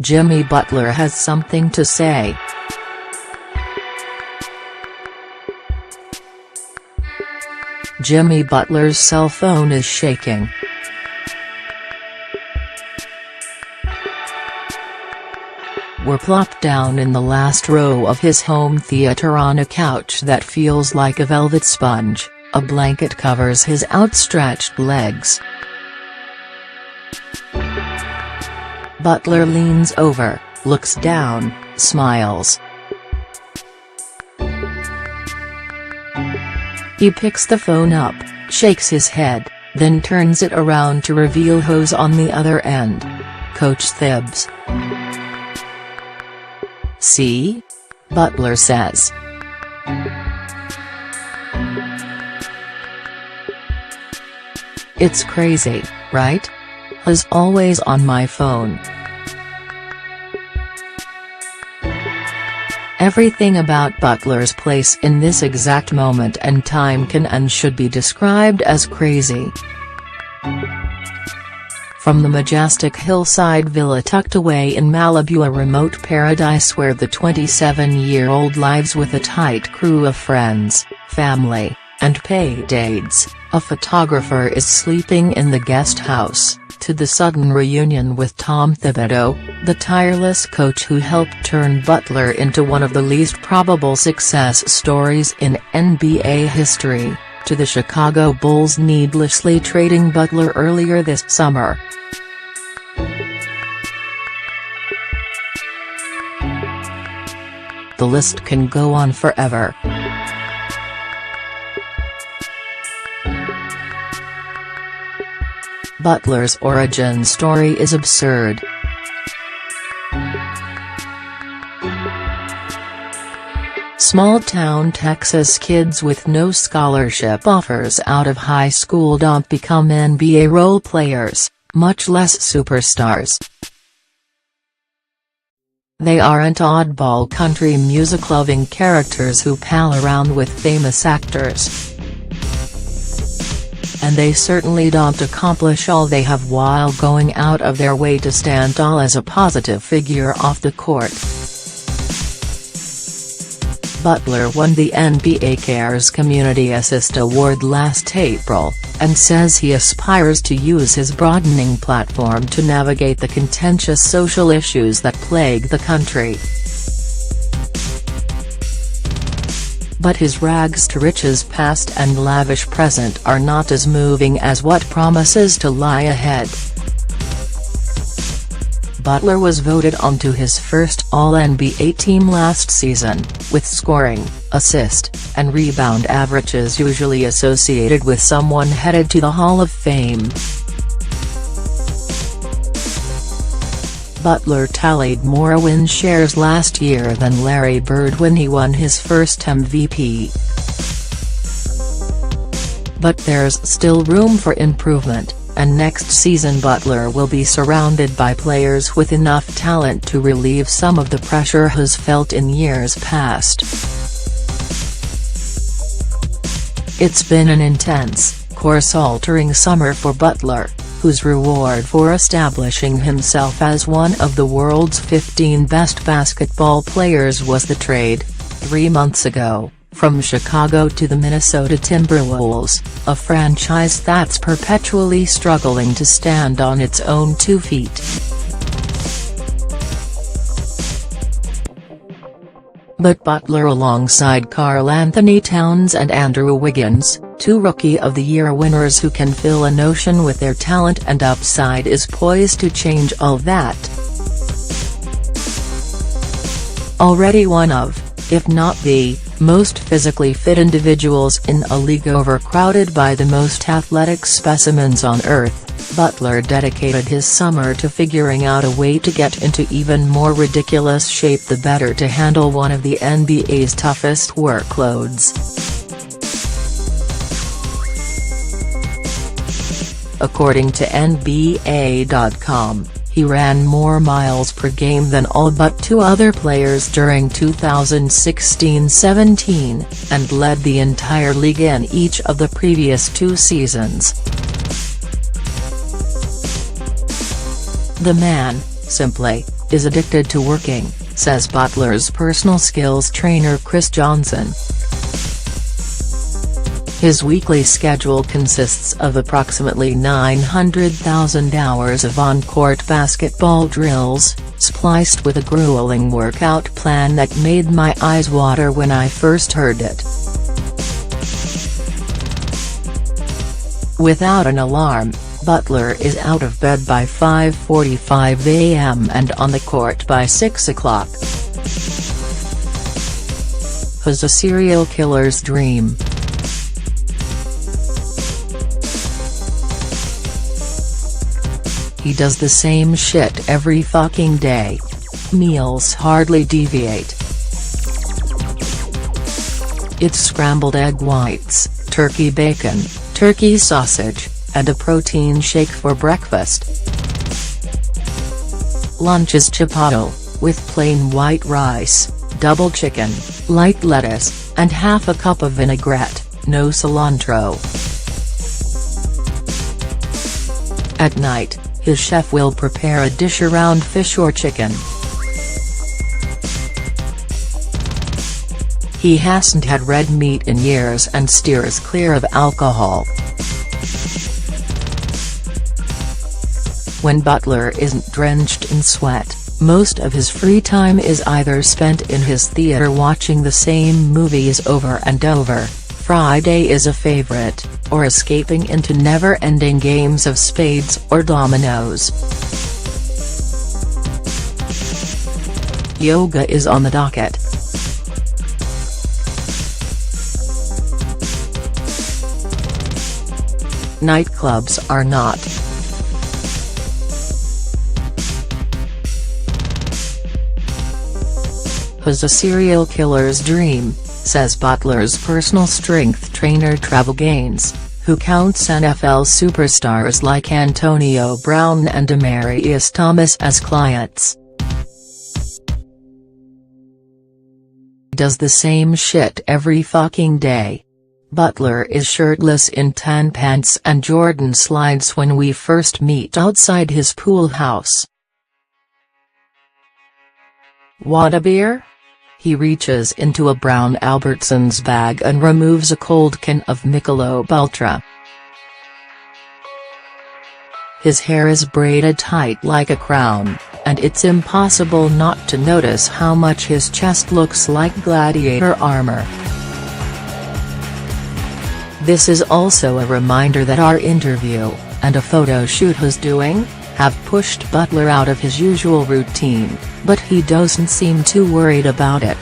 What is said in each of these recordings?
Jimmy Butler has something to say. Jimmy Butler's cell phone is shaking. We're plopped down in the last row of his home theater on a couch that feels like a velvet sponge. A blanket covers his outstretched legs. Butler leans over, looks down, smiles. He picks the phone up, shakes his head, then turns it around to reveal who's on the other end. Coach Thibs. "See?" Butler says. "It's crazy, right? He's always on my phone. Everything about Butler's place in this exact moment and time can and should be described as crazy. From the majestic hillside villa tucked away in Malibu, a remote paradise where the 27-year-old lives with a tight crew of friends, family, and paydates, a photographer is sleeping in the guest house, to the sudden reunion with Tom Thibodeau, the tireless coach who helped turn Butler into one of the least probable success stories in NBA history, to the Chicago Bulls needlessly trading Butler earlier this summer. The list can go on forever. Butler's origin story is absurd. Small-town Texas kids with no scholarship offers out of high school don't become NBA role players, much less superstars. They aren't oddball country music-loving characters who pal around with famous actors. And they certainly don't accomplish all they have while going out of their way to stand tall as a positive figure off the court. Butler won the NBA Cares Community Assist Award last April, and says he aspires to use his broadening platform to navigate the contentious social issues that plague the country. But his rags-to-riches past and lavish present are not as moving as what promises to lie ahead. Butler was voted onto his first All-NBA team last season, with scoring, assist, and rebound averages usually associated with someone headed to the Hall of Fame. Butler tallied more win shares last year than Larry Bird when he won his first MVP. But there's still room for improvement, and next season Butler will be surrounded by players with enough talent to relieve some of the pressure he's felt in years past. It's been an intense, course-altering summer for Butler, whose reward for establishing himself as one of the world's 15 best basketball players was the trade, 3 months ago, from Chicago to the Minnesota Timberwolves, a franchise that's perpetually struggling to stand on its own 2 feet. But Butler, alongside Karl Anthony Towns and Andrew Wiggins, 2 Rookie of the Year winners who can fill a nation with their talent and upside, is poised to change all that. Already one of, if not the, most physically fit individuals in a league overcrowded by the most athletic specimens on earth, Butler dedicated his summer to figuring out a way to get into even more ridiculous shape, the better to handle one of the NBA's toughest workloads. According to NBA.com, he ran more miles per game than all but 2 other players during 2016-17, and led the entire league in each of the previous 2 seasons. The man, simply, is addicted to working, says Butler's personal skills trainer Chris Johnson. His weekly schedule consists of approximately 900,000 hours of on-court basketball drills, spliced with a grueling workout plan that made my eyes water when I first heard it. Without an alarm, Butler is out of bed by 5:45 a.m. and on the court by 6 o'clock. Who's a serial killer's dream? He does the same shit every fucking day. Meals hardly deviate. It's scrambled egg whites, turkey bacon, turkey sausage, and a protein shake for breakfast. Lunch is chipotle, with plain white rice, double chicken, light lettuce, and half a cup of vinaigrette, no cilantro. At night, his chef will prepare a dish around fish or chicken. He hasn't had red meat in years and steers clear of alcohol. When Butler isn't drenched in sweat, most of his free time is either spent in his theater watching the same movies over and over, Friday is a favorite, or escaping into never-ending games of spades or dominoes. Yoga is on the docket. Nightclubs are not. Who's a serial killer's dream, says Butler's personal strength trainer Travel Gaines, who counts NFL superstars like Antonio Brown and Demaryius Thomas as clients. He does the same shit every fucking day. Butler is shirtless in tan pants and Jordan slides when we first meet outside his pool house. Want a beer? He reaches into a brown Albertsons bag and removes a cold can of Michelob Ultra. His hair is braided tight like a crown, and it's impossible not to notice how much his chest looks like gladiator armor. This is also a reminder that our interview, and a photo shoot he's doing, have pushed Butler out of his usual routine, but he doesn't seem too worried about it.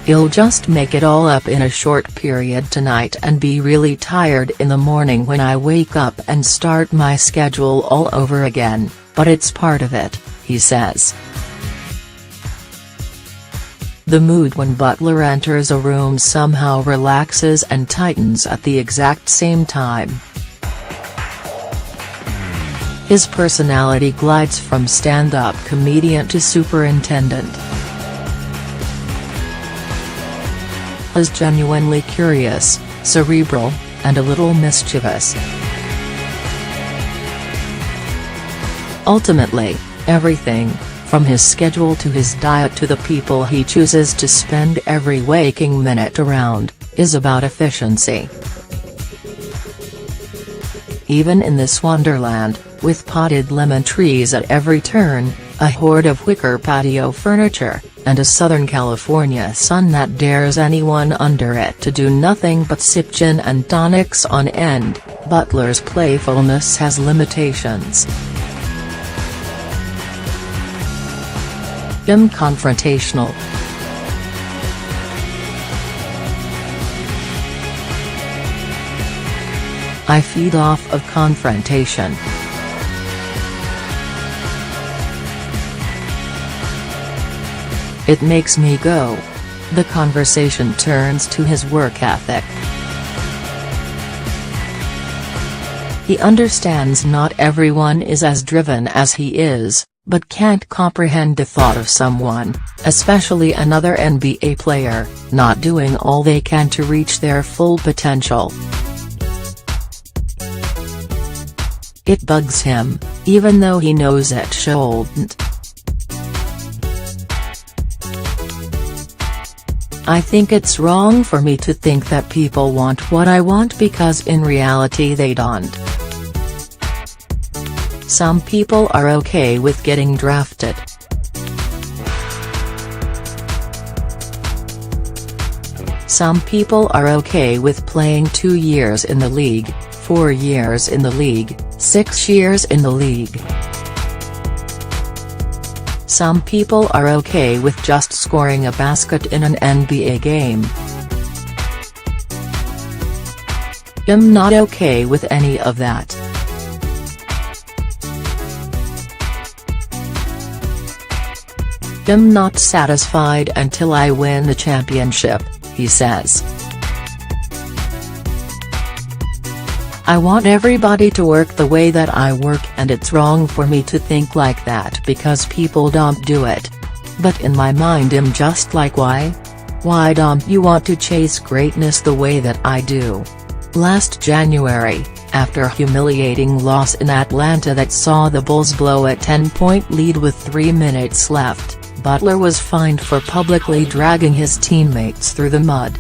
He'll just make it all up in a short period tonight and be really tired in the morning when I wake up and start my schedule all over again, but it's part of it, he says. The mood when Butler enters a room somehow relaxes and tightens at the exact same time. His personality glides from stand-up comedian to superintendent. He's genuinely curious, cerebral, and a little mischievous. Ultimately, everything, from his schedule to his diet to the people he chooses to spend every waking minute around, is about efficiency. Even in this wonderland, with potted lemon trees at every turn, a horde of wicker patio furniture, and a Southern California sun that dares anyone under it to do nothing but sip gin and tonics on end, Butler's playfulness has limitations. I'm confrontational. I feed off of confrontation. It makes me go. The conversation turns to his work ethic. He understands not everyone is as driven as he is, but can't comprehend the thought of someone, especially another NBA player, not doing all they can to reach their full potential. It bugs him, even though he knows it shouldn't. I think it's wrong for me to think that people want what I want because in reality they don't. Some people are okay with getting drafted. Some people are okay with playing 2 years in the league, 4 years in the league, 6 years in the league. Some people are okay with just scoring a basket in an NBA game. I'm not okay with any of that. I'm not satisfied until I win the championship, he says. I want everybody to work the way that I work and it's wrong for me to think like that because people don't do it. But in my mind I'm just like why? Why don't you want to chase greatness the way that I do? Last January, after a humiliating loss in Atlanta that saw the Bulls blow a 10-point lead with 3 minutes left, Butler was fined for publicly dragging his teammates through the mud.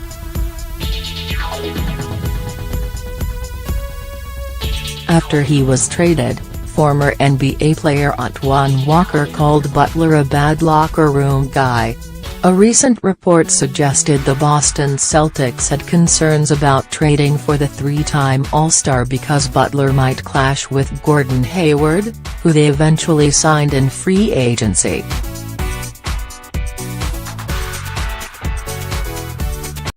After he was traded, former NBA player Antoine Walker called Butler a bad locker room guy. A recent report suggested the Boston Celtics had concerns about trading for the 3-time All-Star because Butler might clash with Gordon Hayward, who they eventually signed in free agency.